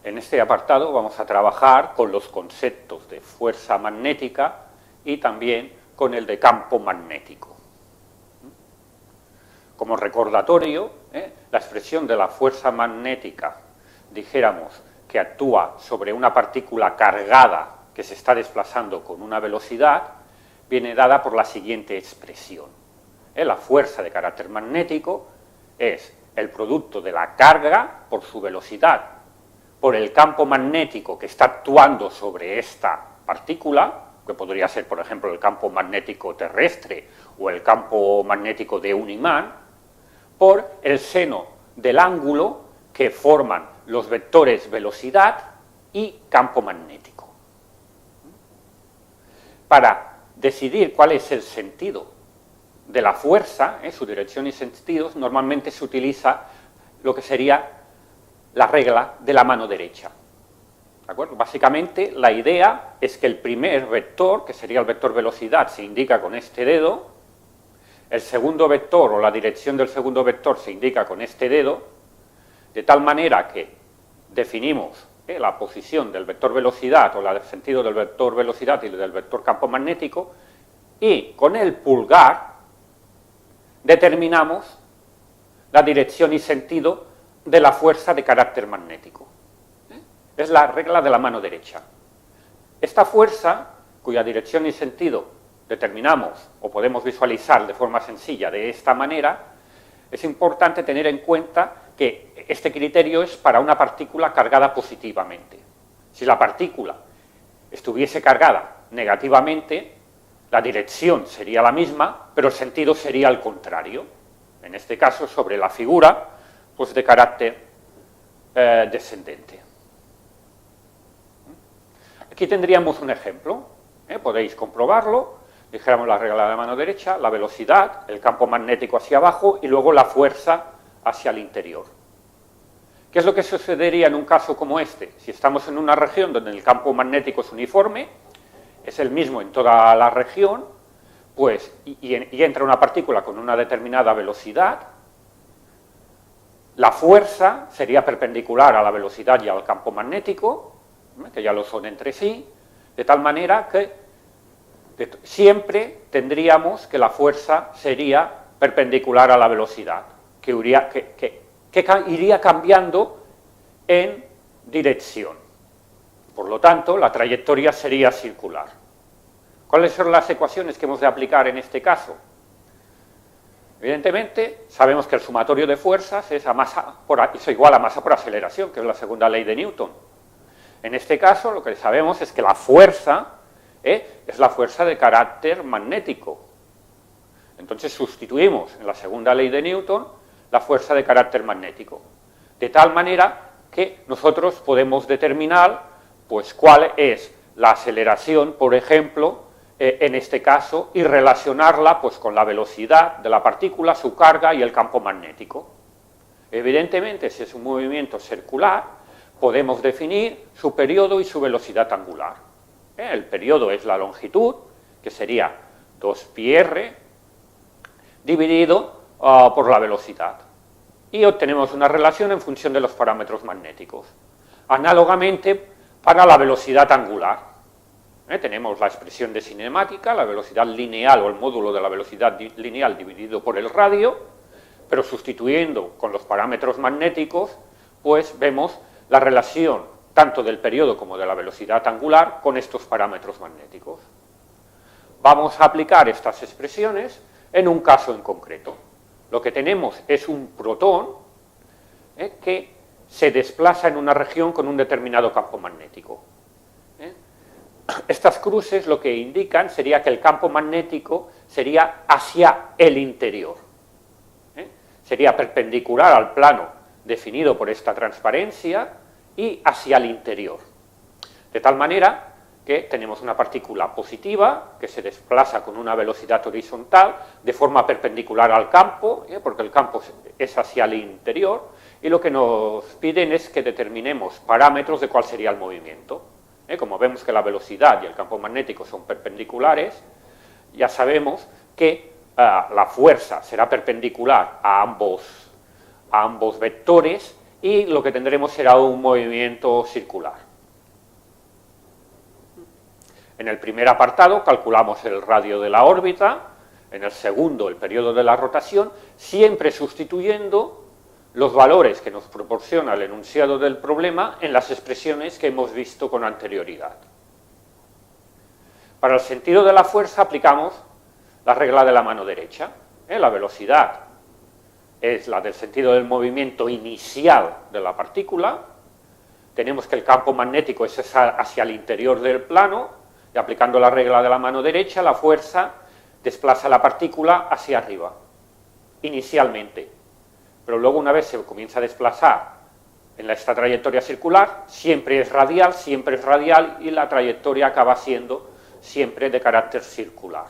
En este apartado vamos a trabajar con los conceptos de fuerza magnética y también con el de campo magnético. Como recordatorio, la expresión de la fuerza magnética, dijéramos que actúa sobre una partícula cargada que se está desplazando con una velocidad, viene dada por la siguiente expresión. La fuerza de carácter magnético es el producto de la carga por su velocidad, por el campo magnético que está actuando sobre esta partícula, que podría ser, por ejemplo, el campo magnético terrestre o el campo magnético de un imán, por el seno del ángulo que forman los vectores velocidad y campo magnético. Para decidir cuál es el sentido de la fuerza, su dirección y sentidos, normalmente se utiliza lo que sería la regla de la mano derecha. ¿De acuerdo? Básicamente, la idea es que el primer vector, que sería el vector velocidad, se indica con este dedo, el segundo vector o la dirección del segundo vector se indica con este dedo, de tal manera que definimos la posición del vector velocidad o el sentido del vector velocidad y del vector campo magnético, y con el pulgar determinamos la dirección y sentido de la fuerza de carácter magnético. Es la regla de la mano derecha. Esta fuerza, cuya dirección y sentido determinamos o podemos visualizar de forma sencilla de esta manera, es importante tener en cuenta que este criterio es para una partícula cargada positivamente. Si la partícula estuviese cargada negativamente, la dirección sería la misma, pero el sentido sería el contrario. En este caso, sobre la figura, pues de carácter descendente. Aquí tendríamos un ejemplo, podéis comprobarlo. Dijéramos la regla de la mano derecha, la velocidad, el campo magnético hacia abajo y luego la fuerza hacia el interior. ¿Qué es lo que sucedería en un caso como este? Si estamos en una región donde el campo magnético es uniforme, es el mismo en toda la región, pues, y entra una partícula con una determinada velocidad, la fuerza sería perpendicular a la velocidad y al campo magnético, que ya lo son entre sí, de tal manera que siempre tendríamos que la fuerza sería perpendicular a la velocidad, que iría cambiando en dirección. Por lo tanto, la trayectoria sería circular. ¿Cuáles son las ecuaciones que hemos de aplicar en este caso? Evidentemente, sabemos que el sumatorio de fuerzas es igual a masa por aceleración, que es la segunda ley de Newton. En este caso, lo que sabemos es que la fuerza es la fuerza de carácter magnético. Entonces sustituimos en la segunda ley de Newton la fuerza de carácter magnético, de tal manera que nosotros podemos determinar pues cuál es la aceleración, por ejemplo, en este caso, y relacionarla pues con la velocidad de la partícula, su carga y el campo magnético. Evidentemente, si es un movimiento circular, podemos definir su periodo y su velocidad angular. El periodo es la longitud, que sería 2πr, dividido por la velocidad. Y obtenemos una relación en función de los parámetros magnéticos. Análogamente, para la velocidad angular, tenemos la expresión de cinemática, la velocidad lineal o el módulo de la velocidad lineal dividido por el radio, pero sustituyendo con los parámetros magnéticos, pues vemos la relación tanto del periodo como de la velocidad angular con estos parámetros magnéticos. Vamos a aplicar estas expresiones en un caso en concreto. Lo que tenemos es un protón que se desplaza en una región con un determinado campo magnético. Estas cruces lo que indican sería que el campo magnético sería hacia el interior. Sería perpendicular al plano definido por esta transparencia y hacia el interior. De tal manera que tenemos una partícula positiva que se desplaza con una velocidad horizontal de forma perpendicular al campo, porque el campo es hacia el interior, y lo que nos piden es que determinemos parámetros de cuál sería el movimiento. Como vemos que la velocidad y el campo magnético son perpendiculares, ya sabemos que la fuerza será perpendicular a ambos vectores y lo que tendremos será un movimiento circular. En el primer apartado calculamos el radio de la órbita, en el segundo el periodo de la rotación, siempre sustituyendo los valores que nos proporciona el enunciado del problema en las expresiones que hemos visto con anterioridad. Para el sentido de la fuerza aplicamos la regla de la mano derecha. La velocidad es la del sentido del movimiento inicial de la partícula. Tenemos que el campo magnético es hacia el interior del plano, y aplicando la regla de la mano derecha, la fuerza desplaza la partícula hacia arriba, inicialmente. Pero luego, una vez se comienza a desplazar en esta trayectoria circular, siempre es radial, y la trayectoria acaba siendo siempre de carácter circular.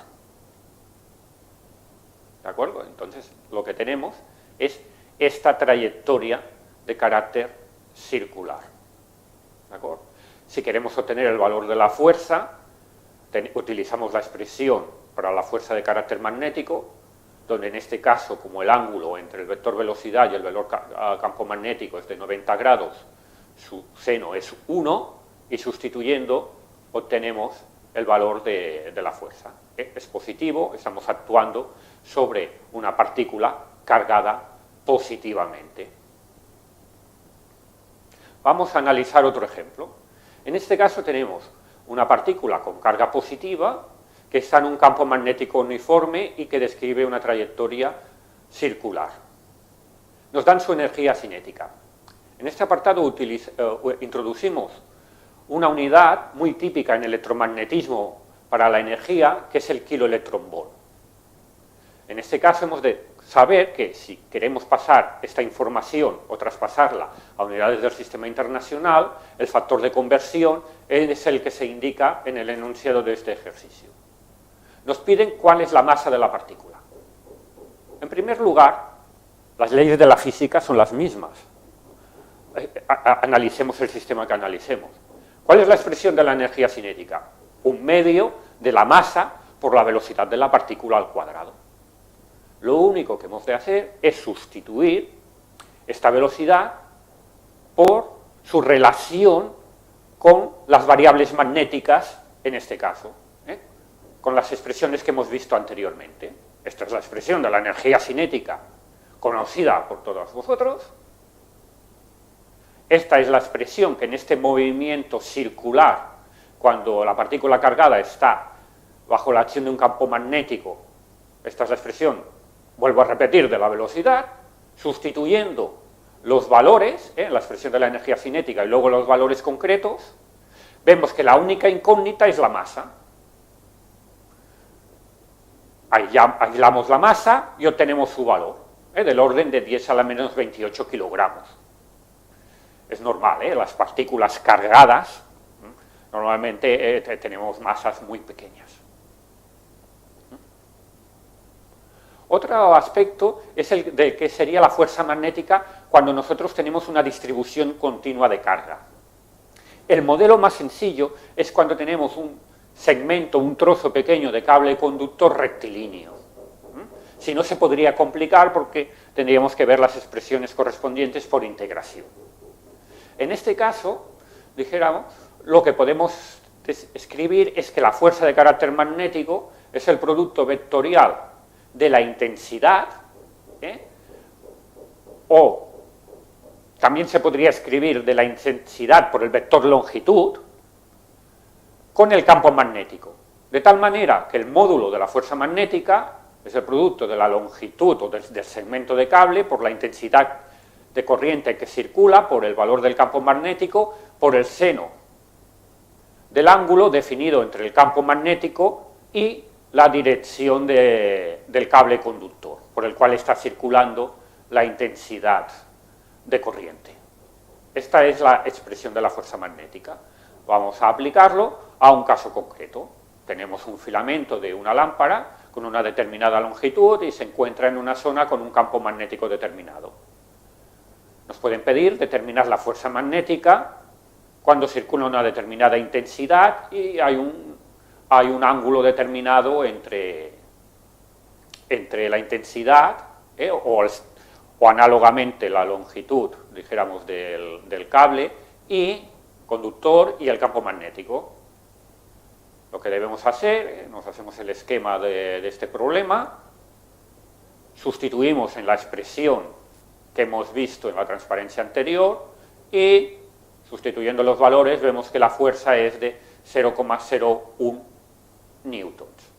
¿De acuerdo? Entonces, lo que tenemos es esta trayectoria de carácter circular. ¿De acuerdo? Si queremos obtener el valor de la fuerza, utilizamos la expresión para la fuerza de carácter magnético, donde en este caso, como el ángulo entre el vector velocidad y el vector campo magnético es de 90 grados, su seno es 1, y sustituyendo obtenemos el valor de la fuerza. Es positivo, estamos actuando sobre una partícula cargada positivamente. Vamos a analizar otro ejemplo. En este caso tenemos una partícula con carga positiva que está en un campo magnético uniforme y que describe una trayectoria circular. Nos dan su energía cinética. En este apartado introducimos una unidad muy típica en electromagnetismo para la energía, que es el kiloelectronvolt. En este caso hemos de saber que si queremos pasar esta información o traspasarla a unidades del sistema internacional, el factor de conversión es el que se indica en el enunciado de este ejercicio. Nos piden cuál es la masa de la partícula. En primer lugar, las leyes de la física son las mismas. Analicemos el sistema que analicemos. ¿Cuál es la expresión de la energía cinética? Un medio de la masa por la velocidad de la partícula al cuadrado. Lo único que hemos de hacer es sustituir esta velocidad por su relación con las variables magnéticas, en este caso, con las expresiones que hemos visto anteriormente. Esta es la expresión de la energía cinética conocida por todos vosotros. Esta es la expresión que en este movimiento circular, cuando la partícula cargada está bajo la acción de un campo magnético, esta es la expresión, vuelvo a repetir, de la velocidad, sustituyendo los valores, la expresión de la energía cinética y luego los valores concretos, vemos que la única incógnita es la masa. Aislamos la masa y obtenemos su valor, del orden de 10 a la menos 28 kilogramos. Es normal, las partículas cargadas, normalmente tenemos masas muy pequeñas. Otro aspecto es el de que sería la fuerza magnética cuando nosotros tenemos una distribución continua de carga. El modelo más sencillo es cuando tenemos un segmento, un trozo pequeño de cable conductor rectilíneo. Si no, se podría complicar porque tendríamos que ver las expresiones correspondientes por integración. En este caso, dijéramos, lo que podemos escribir es que la fuerza de carácter magnético es el producto vectorial de la intensidad, o también se podría escribir de la intensidad por el vector longitud, con el campo magnético, de tal manera que el módulo de la fuerza magnética es el producto de la longitud o del segmento de cable por la intensidad de corriente que circula, por el valor del campo magnético, por el seno del ángulo definido entre el campo magnético y la dirección del cable conductor, por el cual está circulando la intensidad de corriente. Esta es la expresión de la fuerza magnética. Vamos a aplicarlo a un caso concreto. Tenemos un filamento de una lámpara con una determinada longitud y se encuentra en una zona con un campo magnético determinado. Nos pueden pedir determinar la fuerza magnética cuando circula una determinada intensidad y hay un ángulo determinado entre la intensidad o análogamente la longitud, dijéramos, del cable, y conductor y el campo magnético. Lo que debemos hacer, nos hacemos el esquema de este problema, sustituimos en la expresión que hemos visto en la transparencia anterior y, sustituyendo los valores, vemos que la fuerza es de 0,01 newtons.